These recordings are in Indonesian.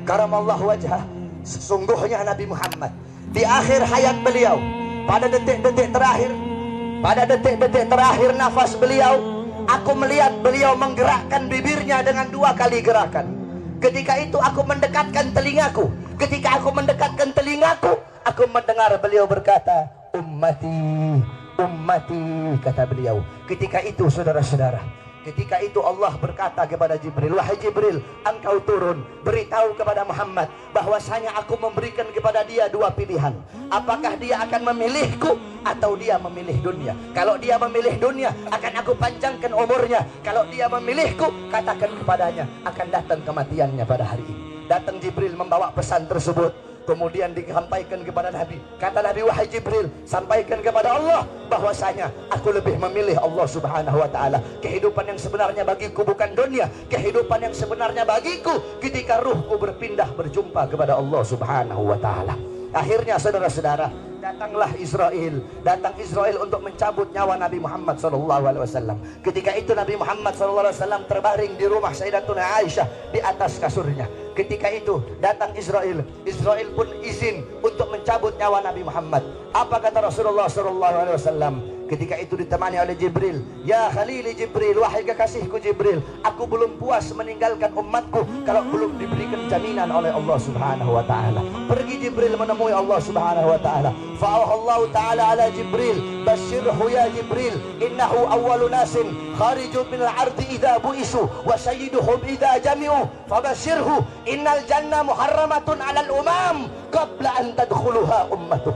karamallahu wajhah, sesungguhnya Nabi Muhammad di akhir hayat beliau, pada detik-detik terakhir nafas beliau, aku melihat beliau menggerakkan bibirnya dengan 2 kali gerakan. Ketika itu aku mendekatkan telingaku. Ketika aku mendekatkan telingaku, aku mendengar beliau berkata, ummati, ummati, kata beliau. Ketika itu saudara-saudara, ketika itu Allah berkata kepada Jibril, wahai Jibril, engkau turun, beritahu kepada Muhammad bahwasanya aku memberikan kepada dia 2 pilihan. Apakah dia akan memilihku atau dia memilih dunia? Kalau dia memilih dunia, akan aku panjangkan umurnya. Kalau dia memilihku, katakan kepadanya akan datang kematiannya pada hari ini. Datang Jibril membawa pesan tersebut, kemudian disampaikan kepada Nabi. Kata Nabi, wahai Jibril, sampaikan kepada Allah bahwasanya aku lebih memilih Allah subhanahu wa ta'ala. Kehidupan yang sebenarnya bagiku bukan dunia. Kehidupan yang sebenarnya bagiku ketika ruhku berpindah berjumpa kepada Allah subhanahu wa ta'ala. Akhirnya saudara-saudara, datanglah Israel. Datang Israel untuk mencabut nyawa Nabi Muhammad SAW. Ketika itu Nabi Muhammad SAW terbaring di rumah Sayyidatuna Aisyah di atas kasurnya. Ketika itu datang Israel. Israel pun izin untuk mencabut nyawa Nabi Muhammad. Apa kata Rasulullah SAW? Ketika itu ditemani oleh Jibril. Ya Khalili Jibril, wahai kekasihku Jibril, aku belum puas meninggalkan umatku kalau belum diberikan jaminan oleh Allah subhanahu wa ta'ala. Pergi Jibril menemui Allah subhanahu wa ta'ala. Fa'ahallahu ta'ala ala Jibril, basyirhu ya Jibril, innahu awwalu nasin kharijun minal ardi idha bu'isu wa sayyiduhum idha jami'u, fabasyirhu innal jannah muharramatun alal umam qabla an tadkhuluha ummatuh.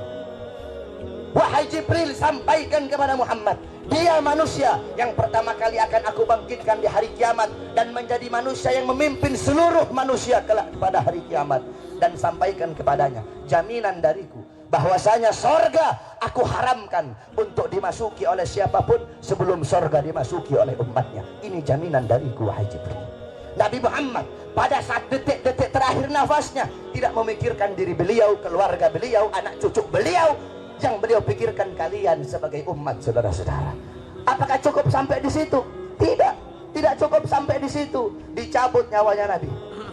Wahai Jibril, sampaikan kepada Muhammad, dia manusia yang pertama kali akan aku bangkitkan di hari kiamat dan menjadi manusia yang memimpin seluruh manusia kelak pada hari kiamat. Dan sampaikan kepadanya jaminan dariku bahwasanya sorga aku haramkan untuk dimasuki oleh siapapun sebelum sorga dimasuki oleh umatnya. Ini jaminan dariku wahai Jibril. Nabi Muhammad pada saat detik-detik terakhir nafasnya tidak memikirkan diri beliau, keluarga beliau, anak cucu beliau. Yang beliau pikirkan kalian sebagai umat, saudara-saudara. Apakah cukup sampai di situ? Tidak, tidak cukup sampai di situ. Dicabut nyawanya Nabi.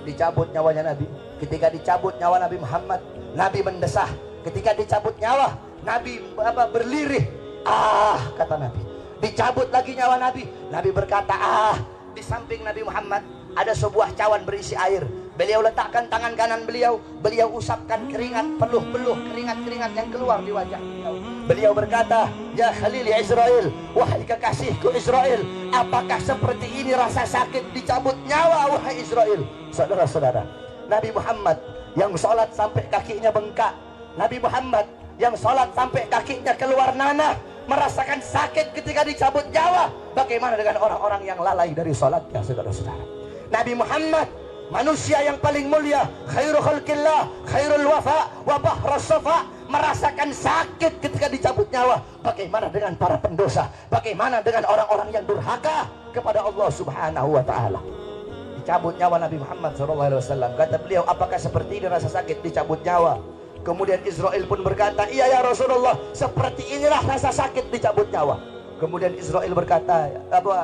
Dicabut nyawanya Nabi. Ketika dicabut nyawa Nabi Muhammad, Nabi mendesah. Ketika dicabut nyawa, Nabi berlirih. Ah, kata Nabi. Dicabut lagi nyawa Nabi. Nabi berkata, ah. Di samping Nabi Muhammad ada sebuah cawan berisi air. Beliau letakkan tangan kanan beliau, beliau usapkan keringat, peluh-peluh keringat-keringat yang keluar di wajah beliau. Beliau berkata, ya Khalili Israel, wahai kekasihku Israel, apakah seperti ini rasa sakit dicabut nyawa wahai Israel? Saudara-saudara, Nabi Muhammad yang sholat sampai kakinya bengkak, Nabi Muhammad yang sholat sampai kakinya keluar nanah, merasakan sakit ketika dicabut nyawa. Bagaimana dengan orang-orang yang lalai dari sholatnya, saudara-saudara? Nabi Muhammad, manusia yang paling mulia, khairul khalqillah, khairul wafa, wa bahrus safa, merasakan sakit ketika dicabut nyawa. Bagaimana dengan para pendosa? Bagaimana dengan orang-orang yang durhaka kepada Allah subhanahu wa ta'ala? Dicabut nyawa Nabi Muhammad SAW. Kata beliau, apakah seperti ini rasa sakit dicabut nyawa? Kemudian Israel pun berkata, iya ya Rasulullah, seperti inilah rasa sakit dicabut nyawa. Kemudian Israel berkata,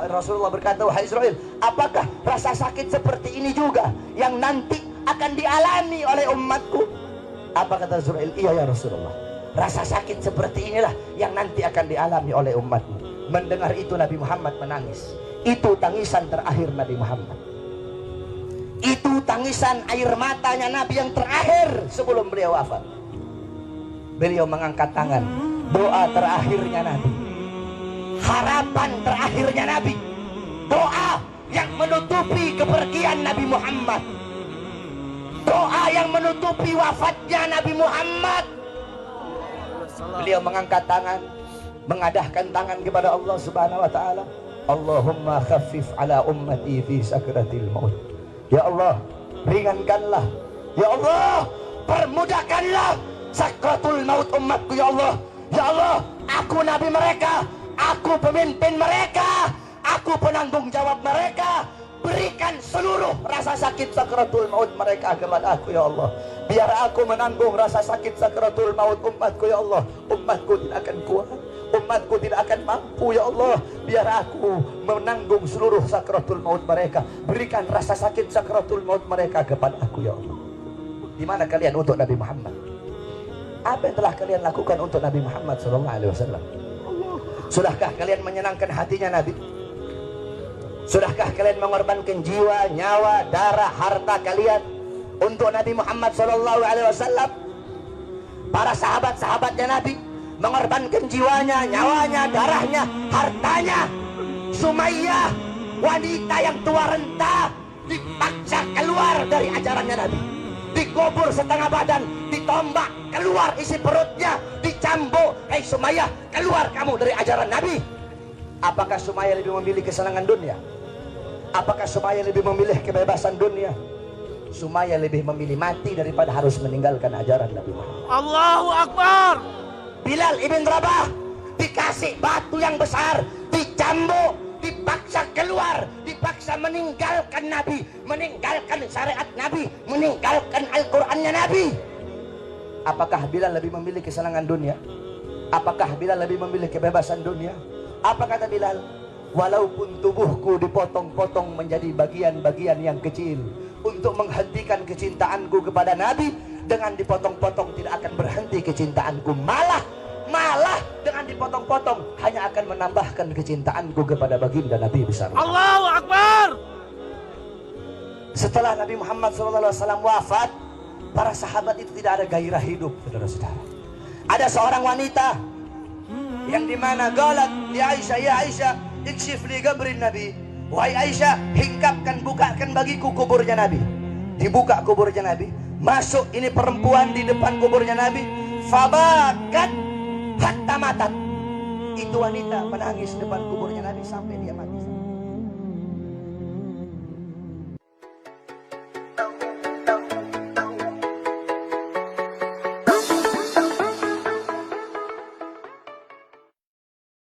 Rasulullah berkata, wahai Israel, apakah rasa sakit seperti ini juga yang nanti akan dialami oleh umatku? Apa kata Israel? Iya ya Rasulullah, rasa sakit seperti inilah yang nanti akan dialami oleh umatmu. Mendengar itu Nabi Muhammad menangis. Itu tangisan terakhir Nabi Muhammad. Itu tangisan air matanya Nabi yang terakhir sebelum beliau wafat. Beliau mengangkat tangan, doa terakhirnya Nabi, harapan terakhirnya Nabi, doa yang menutupi kepergian Nabi Muhammad, doa yang menutupi wafatnya Nabi Muhammad. Beliau mengangkat tangan, mengadahkan tangan kepada Allah subhanahu wa ta'ala. Allahumma khaffif ala ummati fi sakratil maut. Ya Allah, ringankanlah. Ya Allah, permudahkanlah sakratul maut umatku. Ya Allah, ya Allah, aku nabi mereka, aku pemimpin mereka, aku penanggung jawab mereka. Berikan seluruh rasa sakit sakratul maut mereka kepada aku ya Allah. Biar aku menanggung rasa sakit sakratul maut umatku ya Allah. Umatku tidak akan kuat, umatku tidak akan mampu ya Allah. Biar aku menanggung seluruh sakratul maut mereka. Berikan rasa sakit sakratul maut mereka kepada aku ya Allah. Di mana kalian untuk Nabi Muhammad? Apa yang telah kalian lakukan untuk Nabi Muhammad SAW? Sudahkah kalian menyenangkan hatinya Nabi? Sudahkah kalian mengorbankan jiwa, nyawa, darah, harta kalian untuk Nabi Muhammad SAW? Para sahabat-sahabatnya Nabi mengorbankan jiwanya, nyawanya, darahnya, hartanya. Sumayyah, wanita yang tua renta, dipaksa keluar dari ajarannya Nabi, dikubur setengah badan, ditombak, keluar isi perutnya, dicambuk. Hei Sumayyah, keluar kamu dari ajaran Nabi. Apakah Sumayyah lebih memilih kesenangan dunia? Apakah Sumayyah lebih memilih kebebasan dunia? Sumayyah lebih memilih mati daripada harus meninggalkan ajaran Nabi Muhammad. Allahu Akbar. Bilal ibn Rabah dikasih batu yang besar, dicambuk, dipaksa keluar, dipaksa meninggalkan Nabi, meninggalkan syariat Nabi, meninggalkan Al-Qur'annya Nabi. Apakah Bilal lebih memilih kesenangan dunia? Apakah Bilal lebih memilih kebebasan dunia? Apa kata Bilal? Walaupun tubuhku dipotong-potong menjadi bagian-bagian yang kecil untuk menghentikan kecintaanku kepada Nabi, dengan dipotong-potong tidak akan berhenti kecintaanku, malah dengan dipotong-potong hanya akan menambahkan kecintaanku kepada baginda Nabi besar. Allahu Akbar. Setelah Nabi Muhammad SAW wafat, para sahabat itu tidak ada gairah hidup, saudara-saudara. Ada seorang wanita yang dimana galat di Aisyah, ya Aisyah, ikshif li qabrin Nabi. Wahai Aisyah, hingkapkan, bukakan bagiku kuburnya Nabi. Dibuka kuburnya Nabi, masuk ini perempuan di depan kuburnya Nabi. Fabakat hatta matat. Itu wanita menangis depan kuburnya Nabi sampai dia mati.